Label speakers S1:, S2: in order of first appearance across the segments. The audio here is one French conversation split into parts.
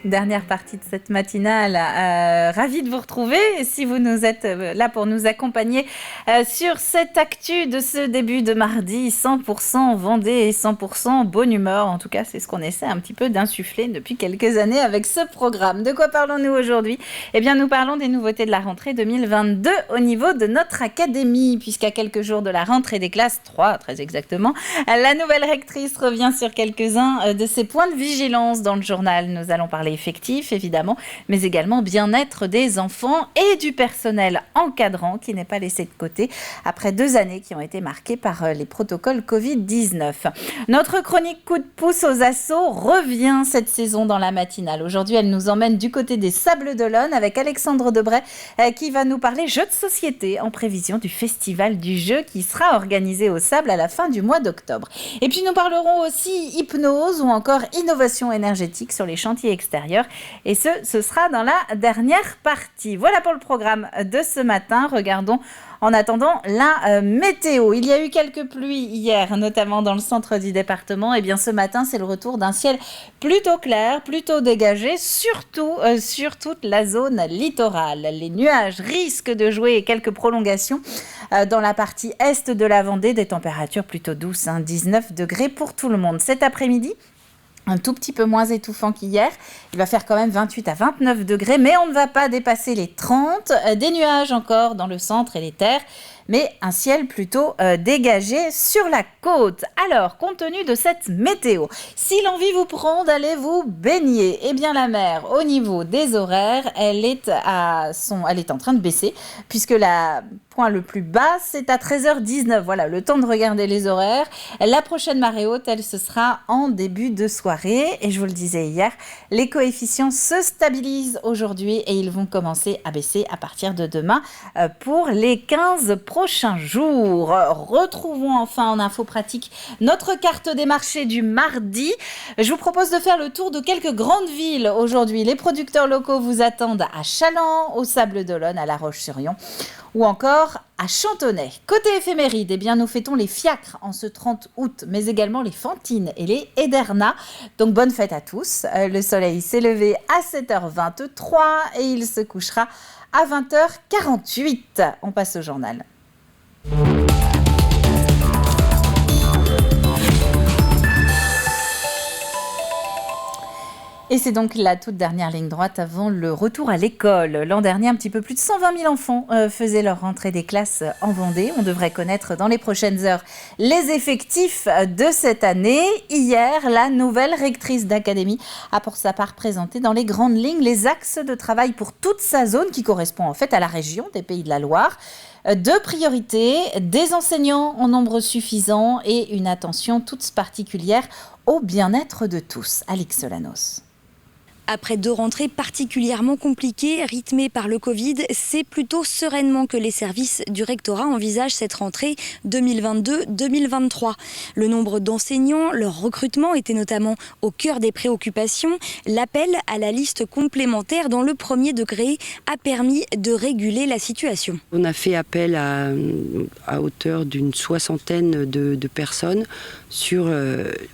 S1: Dernière partie de cette matinale. Ravi de vous retrouver. Si vous nous êtes là pour nous accompagner sur cette actu de ce début de mardi, 100% Vendée et 100% bonne humeur. En tout cas, c'est ce qu'on essaie un petit peu d'insuffler depuis quelques années avec ce programme. De quoi parlons-nous aujourd'hui ? Eh bien, nous parlons des nouveautés de la rentrée 2022 au niveau de notre académie, puisqu'à quelques jours de la rentrée des classes, 3 très exactement, la nouvelle rectrice revient sur quelques-uns de ses points de vigilance dans le journal. Nous allons parler effectif, évidemment, mais également bien-être des enfants et du personnel encadrant qui n'est pas laissé de côté après 2 années qui ont été marquées par les protocoles Covid-19. Notre chronique coup de pouce aux assos revient cette saison dans la matinale. Aujourd'hui, elle nous emmène du côté des Sables d'Olonne avec Alexandre Debray qui va nous parler jeux de société en prévision du festival du jeu qui sera organisé au Sable à la fin du mois d'octobre. Et puis nous parlerons aussi hypnose ou encore innovation énergétique sur les chantiers extérieurs. Et ce sera dans la dernière partie. Voilà pour le programme de ce matin. Regardons en attendant la météo. Il y a eu quelques pluies hier, notamment dans le centre du département. Et bien ce matin, c'est le retour d'un ciel plutôt clair, plutôt dégagé, surtout sur toute la zone littorale. Les nuages risquent de jouer quelques prolongations dans la partie est de la Vendée. Des températures plutôt douces, 19 degrés pour tout le monde. Cet après-midi, un tout petit peu moins étouffant qu'hier. Il va faire quand même 28 à 29 degrés, mais on ne va pas dépasser les 30. Des nuages encore dans le centre et les terres, mais un ciel plutôt dégagé sur la côte. Alors, compte tenu de cette météo, si l'envie vous prend d'aller vous baigner, eh bien la mer, au niveau des horaires, elle est en train de baisser, puisque la point le plus bas, c'est à 13h19. Voilà, le temps de regarder les horaires. La prochaine marée haute, elle, ce sera en début de soirée. Et je vous le disais hier, les coefficients se stabilisent aujourd'hui et ils vont commencer à baisser à partir de demain pour les 15 prochains jours. Retrouvons enfin en info pratique notre carte des marchés du mardi. Je vous propose de faire le tour de quelques grandes villes aujourd'hui. Les producteurs locaux vous attendent à Chaland, au Sables d'Olonne, à La Roche-sur-Yon ou encore à Chantonnay. Côté éphéméride, eh bien, nous fêtons les fiacres en ce 30 août, mais également les Fantines et les Ederna. Donc bonne fête à tous. Le soleil s'est levé à 7h23 et il se couchera à 20h48. On passe au journal. Et c'est donc la toute dernière ligne droite avant le retour à l'école. L'an dernier, un petit peu plus de 120 000 enfants faisaient leur rentrée des classes en Vendée. On devrait connaître dans les prochaines heures les effectifs de cette année. Hier, la nouvelle rectrice d'académie a pour sa part présenté dans les grandes lignes les axes de travail pour toute sa zone qui correspond en fait à la région des Pays de la Loire. 2 priorités, des enseignants en nombre suffisant et une attention toute particulière au bien-être de tous. Alix Solanos.
S2: Après 2 rentrées particulièrement compliquées, rythmées par le Covid, c'est plutôt sereinement que les services du rectorat envisagent cette rentrée 2022-2023. Le nombre d'enseignants, leur recrutement était notamment au cœur des préoccupations. L'appel à la liste complémentaire dans le premier degré a permis de réguler la situation.
S3: On a fait appel à hauteur d'une 60aine de personnes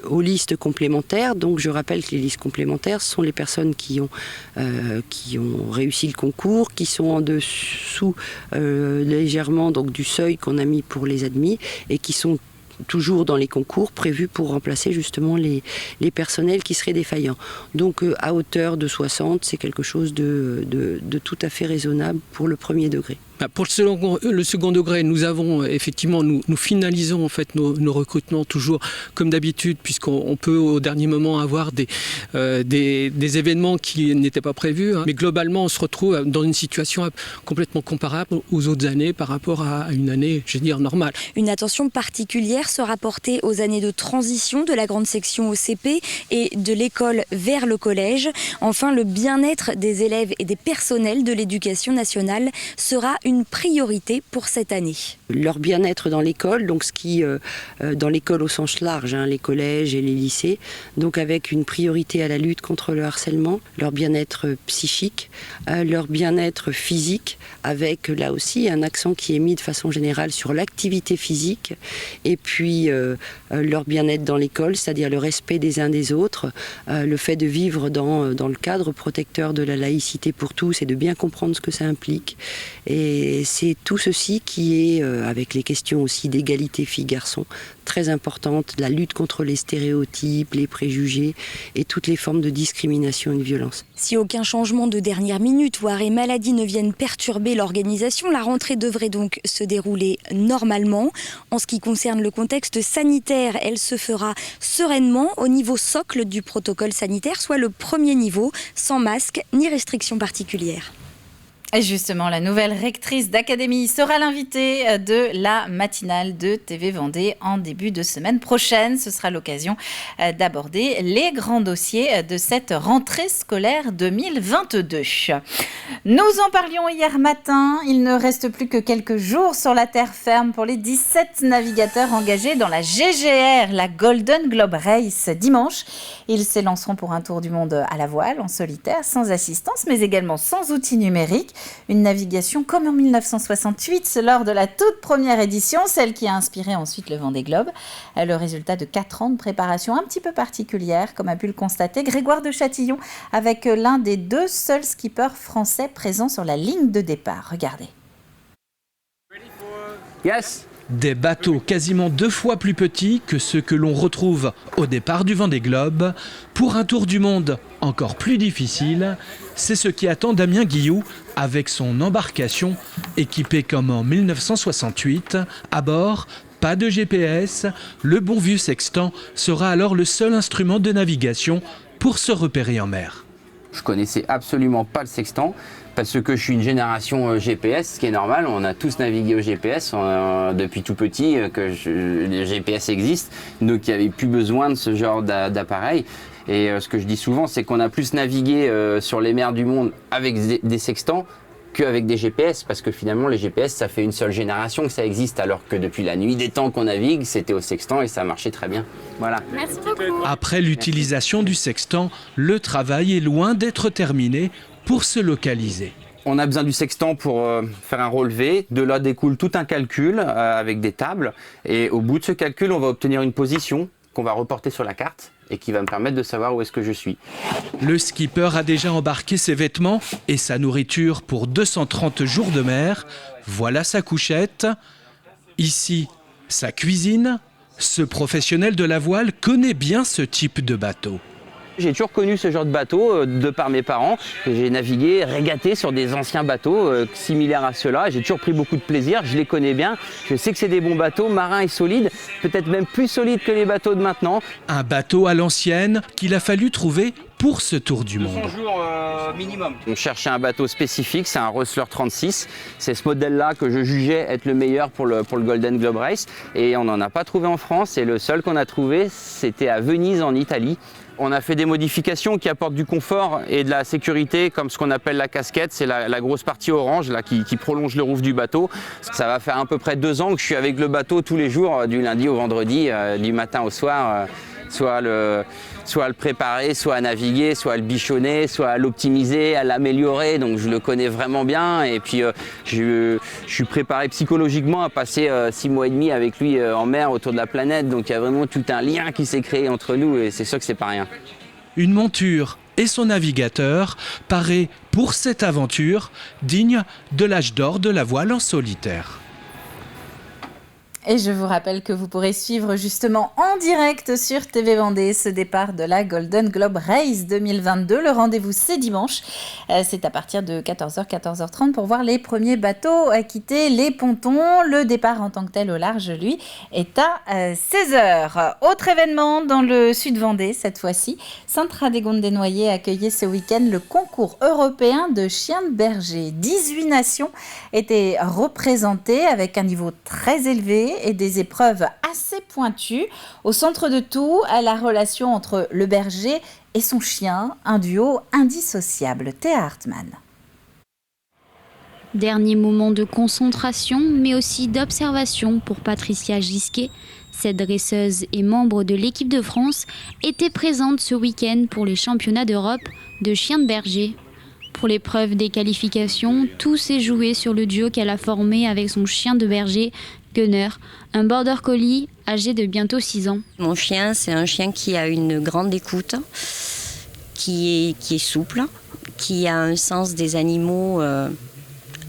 S3: aux listes complémentaires. Donc je rappelle que les listes complémentaires sont les personnes qui ont réussi le concours, qui sont en dessous légèrement donc, du seuil qu'on a mis pour les admis et qui sont toujours dans les concours prévus pour remplacer justement les personnels qui seraient défaillants. Donc à hauteur de 60, c'est quelque chose de tout à fait raisonnable pour le premier degré.
S4: Pour le second degré, nous avons effectivement, nous finalisons en fait nos recrutements toujours comme d'habitude, puisqu'on peut au dernier moment avoir des événements qui n'étaient pas prévus. Mais globalement, on se retrouve dans une situation complètement comparable aux autres années par rapport à une année, je veux dire, normale.
S2: Une attention particulière sera portée aux années de transition de la grande section au CP et de l'école vers le collège. Enfin, le bien-être des élèves et des personnels de l'éducation nationale sera une une priorité pour cette année.
S3: Leur bien-être dans l'école, donc ski dans l'école au sens large, les collèges et les lycées, donc avec une priorité à la lutte contre le harcèlement, leur bien-être psychique, leur bien-être physique, avec là aussi un accent qui est mis de façon générale sur l'activité physique, et puis leur bien-être dans l'école, c'est-à-dire le respect des uns des autres, le fait de vivre dans le cadre protecteur de la laïcité pour tous et de bien comprendre ce que ça implique. Et c'est tout ceci qui est, avec les questions aussi d'égalité filles-garçons, très importante, la lutte contre les stéréotypes, les préjugés et toutes les formes de discrimination et de violence.
S2: Si aucun changement de dernière minute ou arrêt maladie ne viennent perturber l'organisation, la rentrée devrait donc se dérouler normalement. En ce qui concerne le contexte sanitaire, elle se fera sereinement au niveau socle du protocole sanitaire, soit le premier niveau, sans masque ni restrictions particulières.
S1: Et justement, la nouvelle rectrice d'académie sera l'invitée de la matinale de TV Vendée en début de semaine prochaine. Ce sera l'occasion d'aborder les grands dossiers de cette rentrée scolaire 2022. Nous en parlions hier matin. Il ne reste plus que quelques jours sur la terre ferme pour les 17 navigateurs engagés dans la GGR, la Golden Globe Race, dimanche. Ils s'élanceront pour un tour du monde à la voile, en solitaire, sans assistance, mais également sans outils numériques. Une navigation comme en 1968 lors de la toute première édition, celle qui a inspiré ensuite le Vendée Globe. Le résultat de 4 ans de préparation un petit peu particulière, comme a pu le constater Grégoire de Châtillon, avec l'un des 2 seuls skippers français présents sur la ligne de départ. Regardez.
S5: Yes.
S6: Des bateaux quasiment 2 fois plus petits que ceux que l'on retrouve au départ du Vendée Globe. Pour un tour du monde encore plus difficile, c'est ce qui attend Damien Guilloux avec son embarcation équipée comme en 1968. À bord, pas de GPS, le bon vieux sextant sera alors le seul instrument de navigation pour se repérer en mer.
S5: Je connaissais absolument pas le sextant parce que je suis une génération GPS, ce qui est normal. On a tous navigué au GPS depuis tout petit, le GPS existe, donc il n'y avait plus besoin de ce genre d'appareil. Et ce que je dis souvent, c'est qu'on a plus navigué sur les mers du monde avec des sextants qu'avec des GPS, parce que finalement les GPS, ça fait une seule génération que ça existe, alors que depuis la nuit des temps qu'on navigue, c'était au sextant et ça marchait très bien. Voilà.
S2: Merci beaucoup.
S6: Après l'utilisation du sextant, le travail est loin d'être terminé pour se localiser.
S5: On a besoin du sextant pour faire un relevé. De là découle tout un calcul avec des tables. Et au bout de ce calcul, on va obtenir une position qu'on va reporter sur la carte et qui va me permettre de savoir où est-ce que je suis.
S6: Le skipper a déjà embarqué ses vêtements et sa nourriture pour 230 jours de mer. Voilà sa couchette. Ici, sa cuisine. Ce professionnel de la voile connaît bien ce type de bateau.
S5: J'ai toujours connu ce genre de bateau de par mes parents. J'ai navigué, régaté sur des anciens bateaux similaires à ceux-là. J'ai toujours pris beaucoup de plaisir, je les connais bien. Je sais que c'est des bons bateaux, marins et solides, peut-être même plus solides que les bateaux de maintenant.
S6: Un bateau à l'ancienne qu'il a fallu trouver pour ce tour du monde.
S5: 200 jours minimum. On cherchait un bateau spécifique, c'est un Rössler 36. C'est ce modèle-là que je jugeais être le meilleur pour le Golden Globe Race. Et on n'en a pas trouvé en France. Et le seul qu'on a trouvé, c'était à Venise en Italie. On a fait des modifications qui apportent du confort et de la sécurité, comme ce qu'on appelle la casquette, c'est la grosse partie orange là, qui prolonge le roof du bateau. Ça va faire à peu près 2 ans que je suis avec le bateau tous les jours, du lundi au vendredi, du matin au soir, soit à le préparer, soit à naviguer, soit à le bichonner, soit à l'optimiser, à l'améliorer. Donc je le connais vraiment bien et puis je suis préparé psychologiquement à passer 6 mois et demi avec lui en mer autour de la planète. Donc il y a vraiment tout un lien qui s'est créé entre nous et c'est sûr que c'est pas rien.
S6: Une monture et son navigateur parés pour cette aventure digne de l'âge d'or de la voile en solitaire.
S1: Et je vous rappelle que vous pourrez suivre justement en direct sur TV Vendée ce départ de la Golden Globe Race 2022. Le rendez-vous, c'est dimanche. C'est à partir de 14h, 14h30 pour voir les premiers bateaux quitter les pontons. Le départ en tant que tel au large, lui, est à 16h. Autre événement dans le sud Vendée, cette fois-ci. Sainte-Radegonde-des-Noyers accueillait ce week-end le concours européen de chiens de berger. 18 nations étaient représentées avec un niveau très élevé et des épreuves assez pointues. Au centre de tout, la relation entre le berger et son chien, un duo indissociable. Théa Hartmann.
S7: Dernier moment de concentration, mais aussi d'observation pour Patricia Gisquet. Cette dresseuse et membre de l'équipe de France était présente ce week-end pour les championnats d'Europe de chiens de berger. Pour l'épreuve des qualifications, tout s'est joué sur le duo qu'elle a formé avec son chien de berger, Gunner, un border collie âgé de bientôt 6 ans.
S8: Mon chien, c'est un chien qui a une grande écoute, qui est souple, qui a un sens des animaux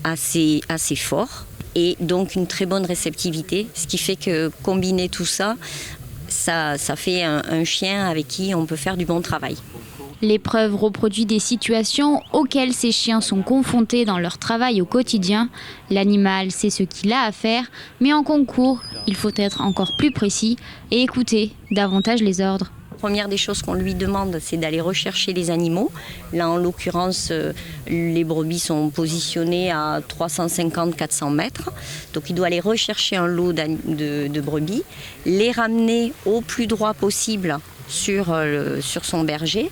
S8: assez fort et donc une très bonne réceptivité, ce qui fait que combiner tout ça, ça fait un chien avec qui on peut faire du bon travail.
S7: L'épreuve reproduit des situations auxquelles ces chiens sont confrontés dans leur travail au quotidien. L'animal sait ce qu'il a à faire, mais en concours, il faut être encore plus précis et écouter davantage les ordres.
S8: La première des choses qu'on lui demande, c'est d'aller rechercher les animaux. Là, en l'occurrence, les brebis sont positionnées à 350-400 mètres. Donc, il doit aller rechercher un lot de brebis, les ramener au plus droit possible sur son berger,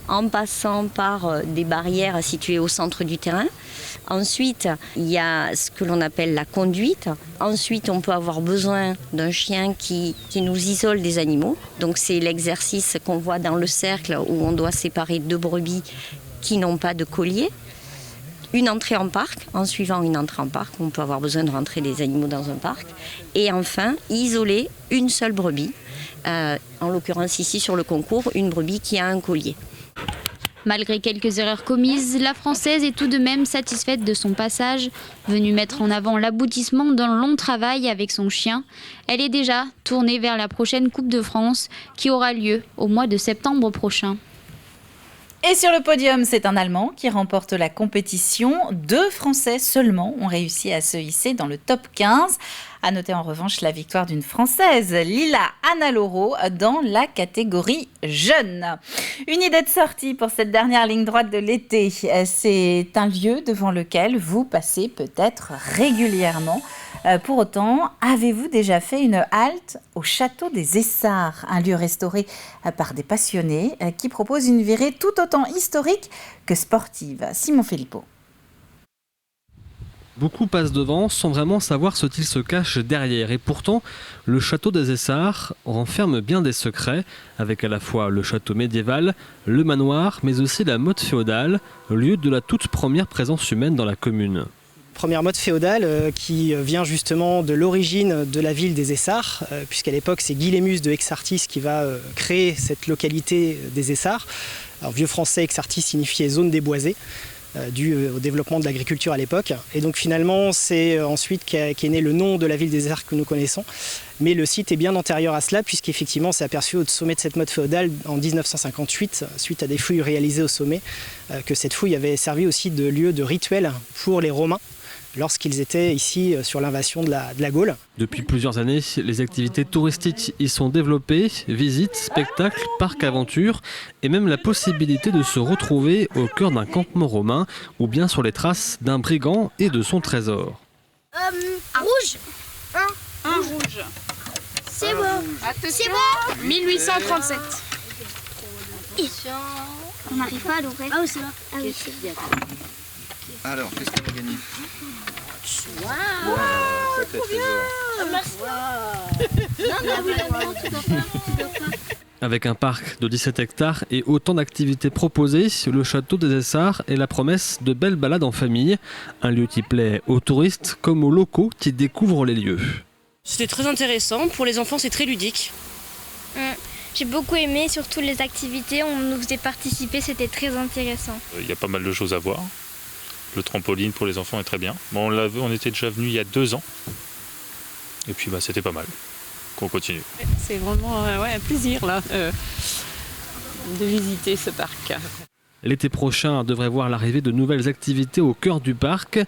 S8: en passant par des barrières situées au centre du terrain. Ensuite, il y a ce que l'on appelle la conduite. Ensuite, on peut avoir besoin d'un chien qui nous isole des animaux. Donc c'est l'exercice qu'on voit dans le cercle où on doit séparer 2 brebis qui n'ont pas de collier. Une entrée en parc, en suivant une entrée en parc, on peut avoir besoin de rentrer des animaux dans un parc. Et enfin, isoler une seule brebis, en l'occurrence ici sur le concours, une brebis qui a un collier.
S7: Malgré quelques erreurs commises, la Française est tout de même satisfaite de son passage. Venue mettre en avant l'aboutissement d'un long travail avec son chien, elle est déjà tournée vers la prochaine Coupe de France qui aura lieu au mois de septembre prochain.
S1: Et sur le podium, c'est un Allemand qui remporte la compétition. 2 Français seulement ont réussi à se hisser dans le top 15. À noter en revanche la victoire d'une Française, Lila Annaloro, dans la catégorie jeune. Une idée de sortie pour cette dernière ligne droite de l'été. C'est un lieu devant lequel vous passez peut-être régulièrement. Pour autant, avez-vous déjà fait une halte au Château des Essarts, un lieu restauré par des passionnés qui propose une virée tout autant historique que sportive. Simon Filippo.
S9: Beaucoup passent devant sans vraiment savoir ce qu'il se cache derrière. Et pourtant, le château des Essarts renferme bien des secrets, avec à la fois le château médiéval, le manoir, mais aussi la motte féodale, lieu de la toute première présence humaine dans la commune.
S10: Première motte féodale qui vient justement de l'origine de la ville des Essarts, puisqu'à l'époque c'est Guy Lémus de Exartis qui va créer cette localité des Essarts. Alors, vieux français, Exartis signifiait zone déboisée, dû au développement de l'agriculture à l'époque. Et donc finalement c'est ensuite qu'est né le nom de la ville des Essarts que nous connaissons. Mais le site est bien antérieur à cela, puisqu'effectivement c'est aperçu au sommet de cette motte féodale en 1958, suite à des fouilles réalisées au sommet, que cette fouille avait servi aussi de lieu de rituel pour les Romains, lorsqu'ils étaient ici sur l'invasion de la Gaule.
S9: Depuis plusieurs années, les activités touristiques y sont développées, visites, spectacles, parcs aventures et même la possibilité de se retrouver au cœur d'un campement romain ou bien sur les traces d'un brigand et de son trésor.
S11: Rouge. Un rouge. C'est bon. C'est bon. 1837.
S12: On n'arrive pas à l'ouvrir.
S11: Ah oui, c'est là.
S12: Ah oui, c'est bien.
S13: Alors, qu'est-ce qu'on a gagné?
S11: Waouh, trop bien. Merci.
S9: Avec un parc de 17 hectares et autant d'activités proposées, le château des Essarts est la promesse de belles balades en famille. Un lieu qui plaît aux touristes comme aux locaux qui découvrent les lieux.
S14: C'était très intéressant. Pour les enfants, c'est très ludique.
S12: J'ai beaucoup aimé, surtout les activités. On nous faisait participer, c'était très intéressant.
S15: Il y a pas mal de choses à voir. Le trampoline pour les enfants est très bien. Bon, on était déjà venu il y a 2 ans. Et puis c'était pas mal. Qu'on continue.
S16: C'est vraiment un plaisir là, de visiter ce parc.
S9: L'été prochain devrait voir l'arrivée de nouvelles activités au cœur du parc.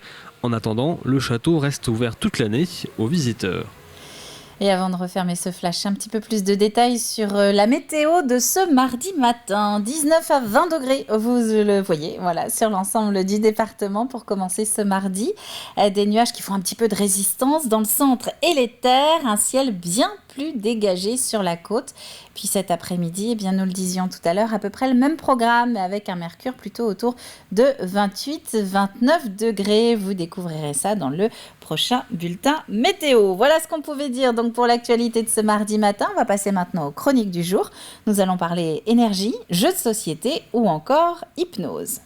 S9: En attendant, le château reste ouvert toute l'année aux visiteurs.
S1: Et avant de refermer ce flash, un petit peu plus de détails sur la météo de ce mardi matin. 19 à 20 degrés, vous le voyez, voilà, sur l'ensemble du département pour commencer ce mardi. Des nuages qui font un petit peu de résistance dans le centre et les terres, un ciel bien plus dégagé sur la côte. Puis cet après-midi, eh bien, nous le disions tout à l'heure, à peu près le même programme, avec un mercure plutôt autour de 28-29 degrés. Vous découvrirez ça dans le prochain bulletin météo. Voilà ce qu'on pouvait dire donc pour l'actualité de ce mardi matin. On va passer maintenant aux chroniques du jour. Nous allons parler énergie, jeux de société ou encore hypnose.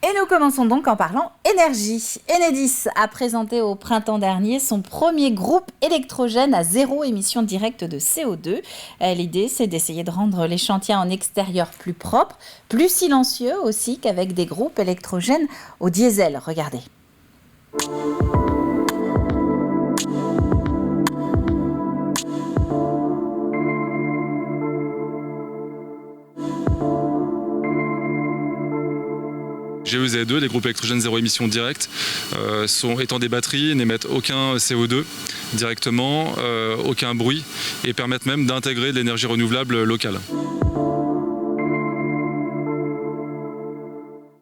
S1: Et nous commençons donc en parlant énergie. Enedis a présenté au printemps dernier son premier groupe électrogène à zéro émission directe de CO2. L'idée, c'est d'essayer de rendre les chantiers en extérieur plus propres, plus silencieux aussi qu'avec des groupes électrogènes au diesel. Regardez.
S17: GEZ2, des groupes électrogènes zéro émission directe, étant des batteries, n'émettent aucun CO2 directement, aucun bruit et permettent même d'intégrer de l'énergie renouvelable locale.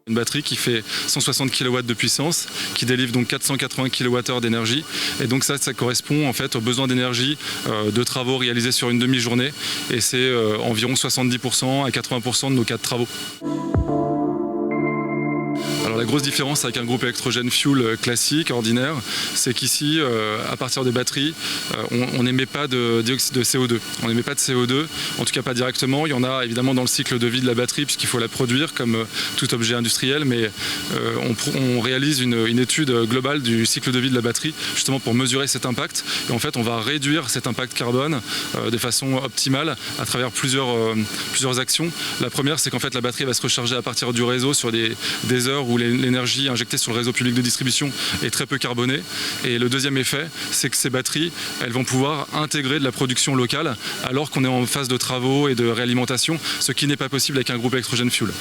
S17: Une batterie qui fait 160 kW de puissance, qui délivre donc 480 kWh d'énergie. Et donc ça correspond en fait aux besoins d'énergie de travaux réalisés sur une demi-journée. Et c'est environ 70% à 80% de nos cas de travaux. Alors la grosse différence avec un groupe électrogène fuel classique, ordinaire, c'est qu'ici, à partir des batteries, on n'émet pas de dioxyde de CO2. On n'émet pas de CO2, en tout cas pas directement. Il y en a évidemment dans le cycle de vie de la batterie puisqu'il faut la produire comme tout objet industriel, mais on réalise une étude globale du cycle de vie de la batterie justement pour mesurer cet impact. Et en fait, on va réduire cet impact carbone de façon optimale à travers plusieurs actions. La première, c'est qu'en fait la batterie va se recharger à partir du réseau sur des heures où l'énergie injectée sur le réseau public de distribution est très peu carbonée. Et le deuxième effet, c'est que ces batteries, elles vont pouvoir intégrer de la production locale alors qu'on est en phase de travaux et de réalimentation, ce qui n'est pas possible avec un groupe électrogène fuel.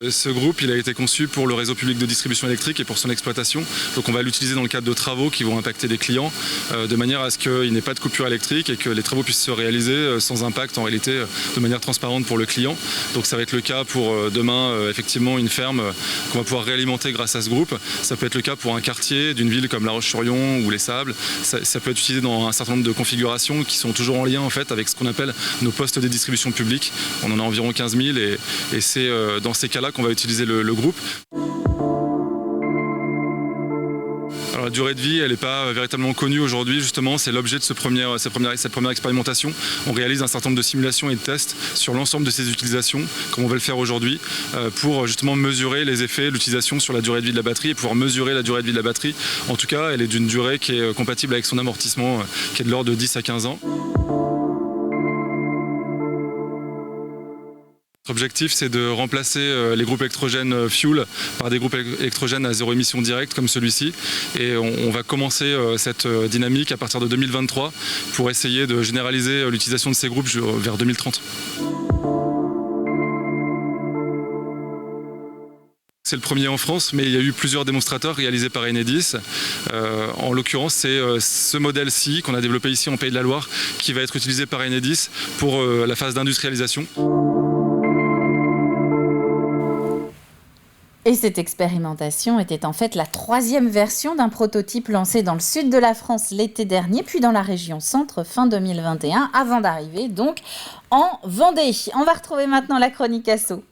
S17: Ce groupe, il a été conçu pour le réseau public de distribution électrique et pour son exploitation. Donc on va l'utiliser dans le cadre de travaux qui vont impacter des clients de manière à ce qu'il n'y ait pas de coupure électrique et que les travaux puissent se réaliser sans impact en réalité de manière transparente pour le client. Donc ça va être le cas pour demain effectivement une ferme qu'on va pouvoir réalimenter grâce à ce groupe. Ça peut être le cas pour un quartier d'une ville comme La Roche-sur-Yon ou Les Sables. Ça peut être utilisé dans un certain nombre de configurations qui sont toujours en lien en fait avec ce qu'on appelle nos postes de distribution publique. On en a environ 15 000 et c'est dans ces cas-là qu'on va utiliser le groupe. Alors la durée de vie, elle n'est pas véritablement connue aujourd'hui, justement, c'est l'objet de cette première expérimentation. On réalise un certain nombre de simulations et de tests sur l'ensemble de ces utilisations, comme on va le faire aujourd'hui, pour justement mesurer les effets de l'utilisation sur la durée de vie de la batterie et pouvoir mesurer la durée de vie de la batterie. En tout cas, elle est d'une durée qui est compatible avec son amortissement, qui est de l'ordre de 10 à 15 ans. L'objectif, c'est de remplacer les groupes électrogènes fuel par des groupes électrogènes à zéro émission directe comme celui-ci. Et on va commencer cette dynamique à partir de 2023 pour essayer de généraliser l'utilisation de ces groupes vers 2030. C'est le premier en France, mais il y a eu plusieurs démonstrateurs réalisés par Enedis. En l'occurrence, c'est ce modèle-ci qu'on a développé ici en Pays de la Loire qui va être utilisé par Enedis pour la phase d'industrialisation.
S1: Et cette expérimentation était en fait la 3e version d'un prototype lancé dans le sud de la France l'été dernier, puis dans la région centre fin 2021, avant d'arriver donc en Vendée. On va retrouver maintenant la chronique asso.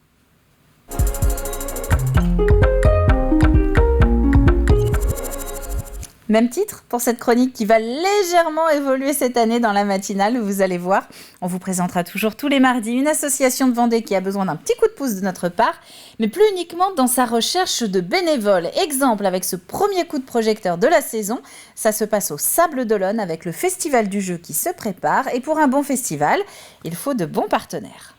S1: Même titre pour cette chronique qui va légèrement évoluer cette année dans la matinale, vous allez voir. On vous présentera toujours tous les mardis une association de Vendée qui a besoin d'un petit coup de pouce de notre part, mais plus uniquement dans sa recherche de bénévoles. Exemple avec ce premier coup de projecteur de la saison, ça se passe au Sables d'Olonne avec le Festival du Jeu qui se prépare. Et pour un bon festival, il faut de bons partenaires.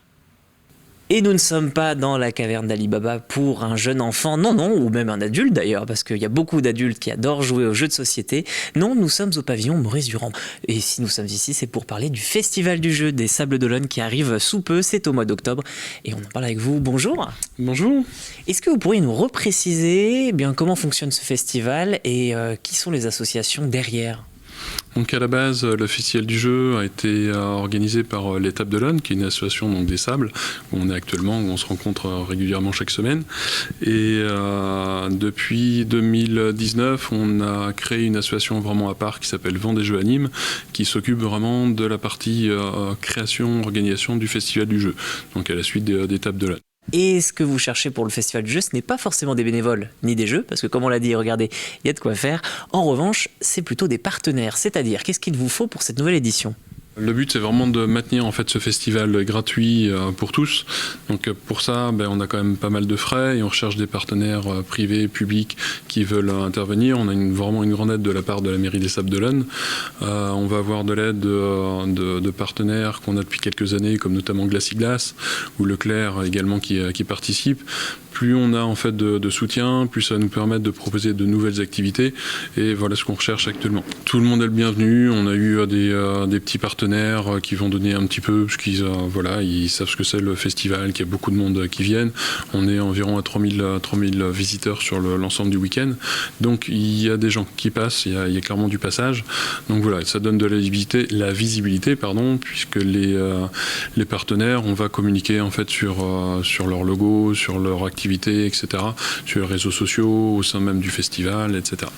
S18: Et nous ne sommes pas dans la caverne d'Ali Baba pour un jeune enfant, non, ou même un adulte d'ailleurs, parce qu'il y a beaucoup d'adultes qui adorent jouer aux jeux de société. Non, nous sommes au pavillon Maurice Durand. Et si nous sommes ici, c'est pour parler du Festival du Jeu des Sables d'Olonne qui arrive sous peu, c'est au mois d'octobre. Et on en parle avec vous. Bonjour.
S19: Bonjour.
S18: Est-ce que vous pourriez nous repréciser comment fonctionne ce festival et qui sont les associations derrière ?
S17: Donc à la base, le Festival du jeu a été organisé par l'Étape de l'Aune, qui est une association donc, des Sables, où on est actuellement, où on se rencontre régulièrement chaque semaine. Et depuis 2019, on a créé une association vraiment à part qui s'appelle Vendée Jeux à Nîmes, qui s'occupe vraiment de la partie création, organisation du Festival du jeu, donc à la suite d'Étape de l'Aune.
S18: Et ce que vous cherchez pour le Festival du jeu, ce n'est pas forcément des bénévoles ni des jeux, parce que comme on l'a dit, regardez, il y a de quoi faire. En revanche, c'est plutôt des partenaires, c'est-à-dire qu'est-ce qu'il vous faut pour cette nouvelle édition ?
S17: Le but, c'est vraiment de maintenir en fait ce festival gratuit pour tous. Donc pour ça, on a quand même pas mal de frais et on recherche des partenaires privés, publics qui veulent intervenir. On a vraiment une grande aide de la part de la mairie des Sables d'Olonne. On va avoir de l'aide de partenaires qu'on a depuis quelques années, comme notamment Glaciglas ou Leclerc également qui participent. Plus on a en fait de soutien, plus ça va nous permettre de proposer de nouvelles activités. Et voilà ce qu'on recherche actuellement. Tout le monde est le bienvenu. On a eu des petits partenaires qui vont donner un petit peu, parce qu'ils ils savent ce que c'est le festival, qu'il y a beaucoup de monde qui viennent. On est environ à 3000 visiteurs sur l'ensemble du week-end. Donc il y a des gens qui passent, il y a clairement du passage. Donc voilà, ça donne de la visibilité, puisque les partenaires, on va communiquer en fait sur leur logo, sur leur activité, etc., sur les réseaux sociaux, au sein même du festival, etc.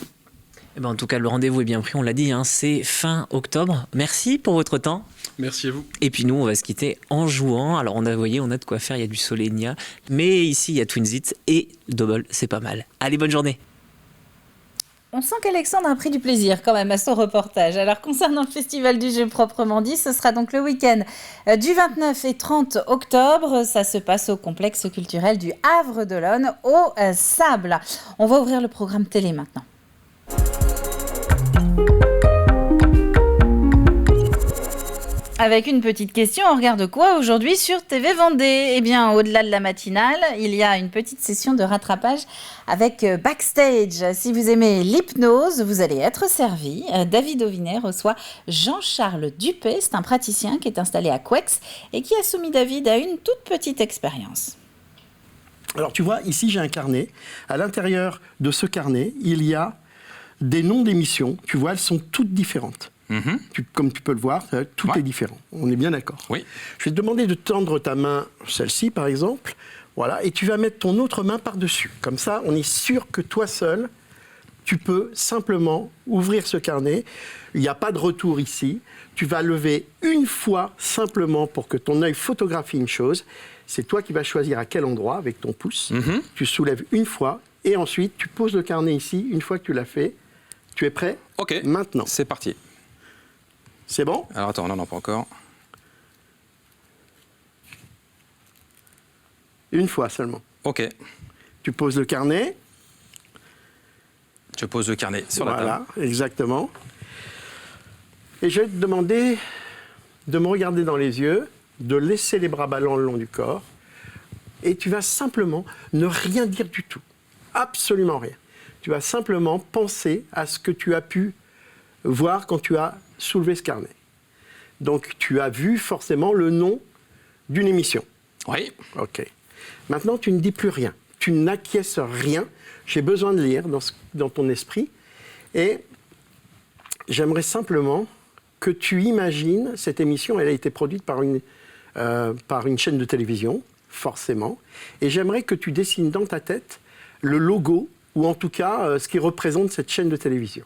S18: En tout cas, le rendez-vous est bien pris, on l'a dit, c'est fin octobre. Merci pour votre temps.
S17: Merci à vous.
S18: Et puis nous, on va se quitter en jouant. Alors on a de quoi faire, il y a du Solenia. Mais ici, il y a Twinsit et Double, c'est pas mal. Allez, bonne journée.
S1: On sent qu'Alexandre a pris du plaisir quand même à son reportage. Alors concernant le Festival du jeu proprement dit, ce sera donc le week-end du 29 et 30 octobre. Ça se passe au complexe culturel du Havre de l'Aune au Sable. On va ouvrir le programme télé maintenant. Avec une petite question, on regarde quoi aujourd'hui sur TV Vendée ? Eh bien, au-delà de la matinale, il y a une petite session de rattrapage avec Backstage. Si vous aimez l'hypnose, vous allez être servi. David Ovinet reçoit Jean-Charles Dupé. C'est un praticien qui est installé à Couex et qui a soumis David à une toute petite expérience.
S19: Alors tu vois, ici j'ai un carnet. À l'intérieur de ce carnet, il y a des noms d'émissions. Tu vois, elles sont toutes différentes. Comme tu peux le voir, tout est différent. On est bien d'accord.
S20: Oui.
S19: Je vais te demander de tendre ta main, celle-ci par exemple, voilà, et tu vas mettre ton autre main par-dessus. Comme ça, on est sûr que toi seul, tu peux simplement ouvrir ce carnet. Il n'y a pas de retour ici. Tu vas lever une fois simplement pour que ton œil photographie une chose. C'est toi qui vas choisir à quel endroit avec ton pouce. Tu soulèves une fois et ensuite tu poses le carnet ici. Une fois que tu l'as fait, tu es prêt ?
S20: Ok.
S19: Maintenant.
S20: C'est parti.
S19: C'est bon ?
S20: Alors attends, non, pas encore.
S19: Une fois seulement.
S20: Ok.
S19: Tu poses le carnet.
S20: Je pose le carnet sur la table.
S19: Voilà, exactement. Et je vais te demander de me regarder dans les yeux, de laisser les bras ballants le long du corps. Et tu vas simplement ne rien dire du tout. Absolument rien. Tu vas simplement penser à ce que tu as pu voir quand tu as soulevé ce carnet. Donc, tu as vu forcément le nom d'une émission.
S20: Oui.
S19: OK. Maintenant, tu ne dis plus rien. Tu n'acquiesces rien. J'ai besoin de lire dans ton esprit. Et j'aimerais simplement que tu imagines cette émission. Elle a été produite par une chaîne de télévision, forcément. Et j'aimerais que tu dessines dans ta tête le logo, ou en tout cas ce qui représente cette chaîne de télévision.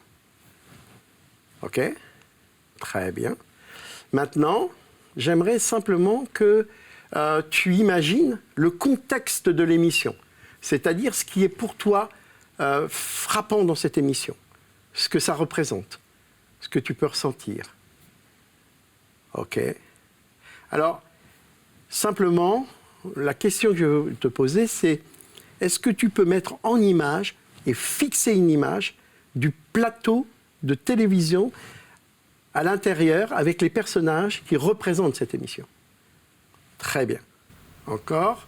S19: OK ? Très bien. Maintenant, j'aimerais simplement que tu imagines le contexte de l'émission, c'est-à-dire ce qui est pour toi frappant dans cette émission, ce que ça représente, ce que tu peux ressentir. OK. Alors, simplement, la question que je veux te poser, c'est est-ce que tu peux mettre en image et fixer une image du plateau de télévision à l'intérieur avec les personnages qui représentent cette émission. Très bien. Encore.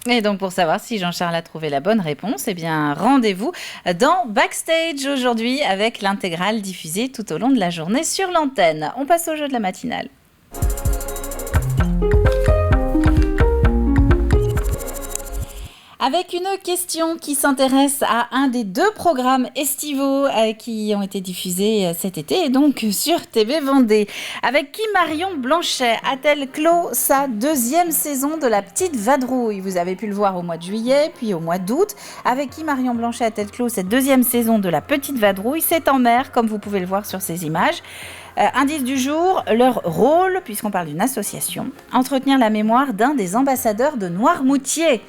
S1: Et donc pour savoir si Jean-Charles a trouvé la bonne réponse, eh bien rendez-vous dans Backstage aujourd'hui avec l'intégrale diffusée tout au long de la journée sur l'antenne. On passe au jeu de la matinale. Avec une question qui s'intéresse à un des 2 programmes estivaux qui ont été diffusés cet été et donc sur TV Vendée. Avec qui Marion Blanchet a-t-elle clos sa 2e saison de La Petite Vadrouille? Vous avez pu le voir au mois de juillet, puis au mois d'août. Avec qui Marion Blanchet a-t-elle clos cette 2e saison de La Petite Vadrouille? C'est en mer, comme vous pouvez le voir sur ces images. Indice du jour, leur rôle, puisqu'on parle d'une association, entretenir la mémoire d'un des ambassadeurs de Noirmoutier.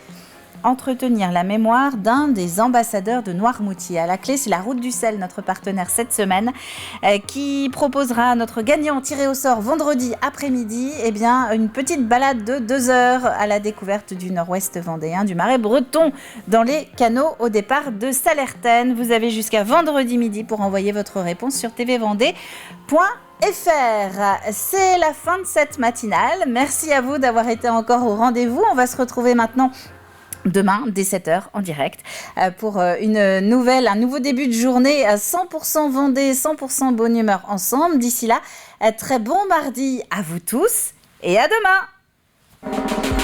S1: Entretenir la mémoire d'un des ambassadeurs de Noirmoutier. À la clé, c'est la Route du Sel, notre partenaire cette semaine, qui proposera à notre gagnant tiré au sort vendredi après-midi une petite balade de 2 heures à la découverte du nord-ouest vendéen, du Marais breton, dans les canaux au départ de Salertaine. Vous avez jusqu'à vendredi midi pour envoyer votre réponse sur tvvendée.fr. C'est la fin de cette matinale. Merci à vous d'avoir été encore au rendez-vous. On va se retrouver maintenant demain, dès 7h, en direct, pour un nouveau début de journée à 100% Vendée, 100% bonne humeur ensemble. D'ici là, très bon mardi à vous tous et à demain.